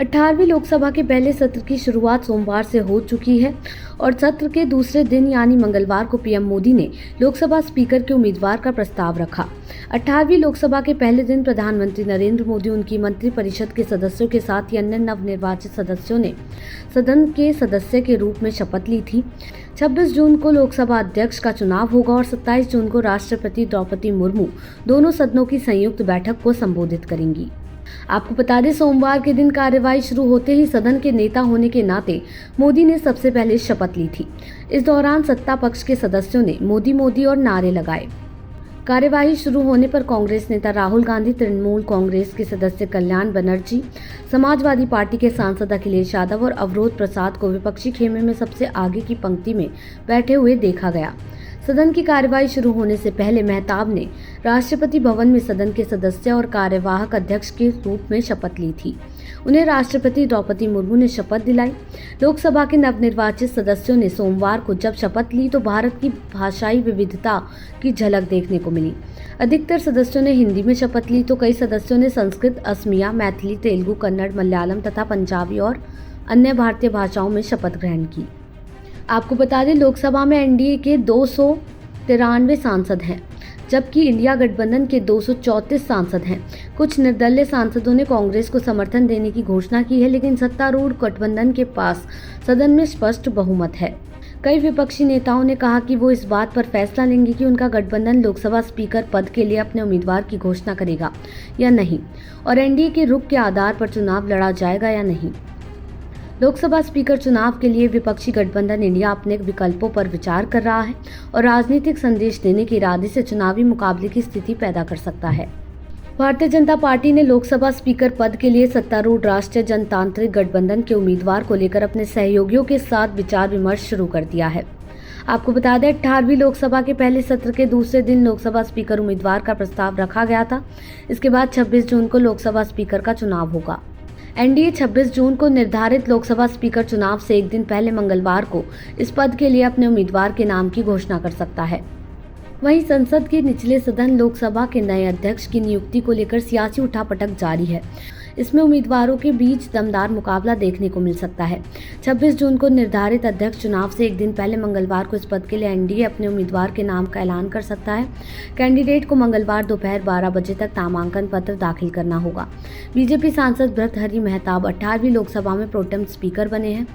18वीं लोकसभा के पहले सत्र की शुरुआत सोमवार से हो चुकी है और सत्र के दूसरे दिन यानी मंगलवार को पीएम मोदी ने लोकसभा स्पीकर के उम्मीदवार का प्रस्ताव रखा। 18वीं लोकसभा के पहले दिन प्रधानमंत्री नरेंद्र मोदी उनकी मंत्रिपरिषद के सदस्यों के साथ ही अन्य नवनिर्वाचित सदस्यों ने सदन के सदस्य के रूप में शपथ ली थी। 26 जून को लोकसभा अध्यक्ष का चुनाव होगा और 27 जून को राष्ट्रपति द्रौपदी मुर्मू दोनों सदनों की संयुक्त बैठक को संबोधित करेंगी। आपको बता दें, सोमवार के दिन कार्यवाही शुरू होते ही सदन के नेता होने के नाते मोदी ने सबसे पहले शपथ ली थी। इस दौरान सत्ता पक्ष के सदस्यों ने मोदी मोदी और नारे लगाए। कार्यवाही शुरू होने पर कांग्रेस नेता राहुल गांधी, तृणमूल कांग्रेस के सदस्य कल्याण बनर्जी, समाजवादी पार्टी के सांसद अखिलेश यादव और अवरोध प्रसाद को विपक्षी खेमे में सबसे आगे की पंक्ति में बैठे हुए देखा गया। सदन की कार्यवाही शुरू होने से पहले मेहताब ने राष्ट्रपति भवन में सदन के सदस्य और कार्यवाहक अध्यक्ष के रूप में शपथ ली थी। उन्हें राष्ट्रपति द्रौपदी मुर्मू ने शपथ दिलाई। लोकसभा के नवनिर्वाचित सदस्यों ने सोमवार को जब शपथ ली तो भारत की भाषाई विविधता की झलक देखने को मिली। अधिकतर सदस्यों ने हिंदी में शपथ ली तो कई सदस्यों ने संस्कृत, असमिया, मैथिली, तेलुगु, कन्नड़, मलयालम तथा पंजाबी और अन्य भारतीय भाषाओं में शपथ ग्रहण की। आपको बता दें, लोकसभा में एनडीए के 293 सांसद हैं, जबकि इंडिया गठबंधन के 234 सांसद हैं। कुछ निर्दलीय सांसदों ने कांग्रेस को समर्थन देने की घोषणा की है, लेकिन सत्तारूढ़ गठबंधन के पास सदन में स्पष्ट बहुमत है। कई विपक्षी नेताओं ने कहा कि वो इस बात पर फैसला लेंगे कि उनका गठबंधन लोकसभा स्पीकर पद के लिए अपने उम्मीदवार की घोषणा करेगा या नहीं, और एनडीए के रुख के आधार पर चुनाव लड़ा जाएगा या नहीं। लोकसभा स्पीकर चुनाव के लिए विपक्षी गठबंधन इंडिया अपने विकल्पों पर विचार कर रहा है और राजनीतिक संदेश देने के इरादे से चुनावी मुकाबले की स्थिति पैदा कर सकता है। भारतीय जनता पार्टी ने लोकसभा स्पीकर पद के लिए सत्तारूढ़ राष्ट्रीय जनतांत्रिक गठबंधन के उम्मीदवार को लेकर अपने सहयोगियों के साथ विचार विमर्श शुरू कर दिया है। आपको बता दें, 18वीं लोकसभा के पहले सत्र के दूसरे दिन लोकसभा स्पीकर उम्मीदवार का प्रस्ताव रखा गया था। इसके बाद 26 जून को लोकसभा स्पीकर का चुनाव होगा। एनडीए 26 जून को निर्धारित लोकसभा स्पीकर चुनाव से एक दिन पहले मंगलवार को इस पद के लिए अपने उम्मीदवार के नाम की घोषणा कर सकता है। वहीं संसद के निचले सदन लोकसभा के नए अध्यक्ष की नियुक्ति को लेकर सियासी उठापटक जारी है। इसमें उम्मीदवारों के बीच दमदार मुकाबला देखने को मिल सकता है। 26 जून को निर्धारित अध्यक्ष चुनाव से एक दिन पहले मंगलवार को इस पद के लिए एनडीए अपने उम्मीदवार के नाम का ऐलान कर सकता है। कैंडिडेट को मंगलवार दोपहर 12 बजे तक नामांकन पत्र दाखिल करना होगा। बीजेपी सांसद भर्तृहरि महताब 18वीं लोकसभा में प्रोटेम स्पीकर बने हैं।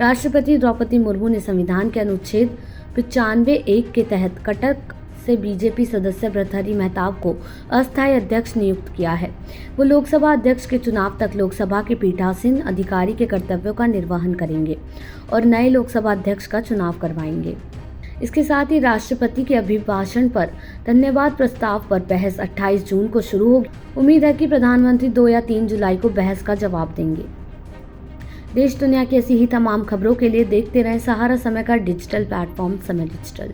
राष्ट्रपति द्रौपदी मुर्मू ने संविधान के अनुच्छेद 95(1) के तहत कटक से बीजेपी सदस्य भर्तृहरि महताब को अस्थायी अध्यक्ष नियुक्त किया है। वो लोकसभा अध्यक्ष के चुनाव तक लोकसभा के पीठासीन अधिकारी के कर्तव्यों का निर्वहन करेंगे और नए लोकसभा अध्यक्ष का चुनाव करवाएंगे। इसके साथ ही राष्ट्रपति के अभिभाषण पर धन्यवाद प्रस्ताव पर बहस 28 जून को शुरू होगी। उम्मीद है कि प्रधानमंत्री 2 या 3 जुलाई को बहस का जवाब देंगे। देश दुनिया की ऐसी ही तमाम खबरों के लिए देखते रहें सहारा समय का डिजिटल प्लेटफॉर्म समय डिजिटल।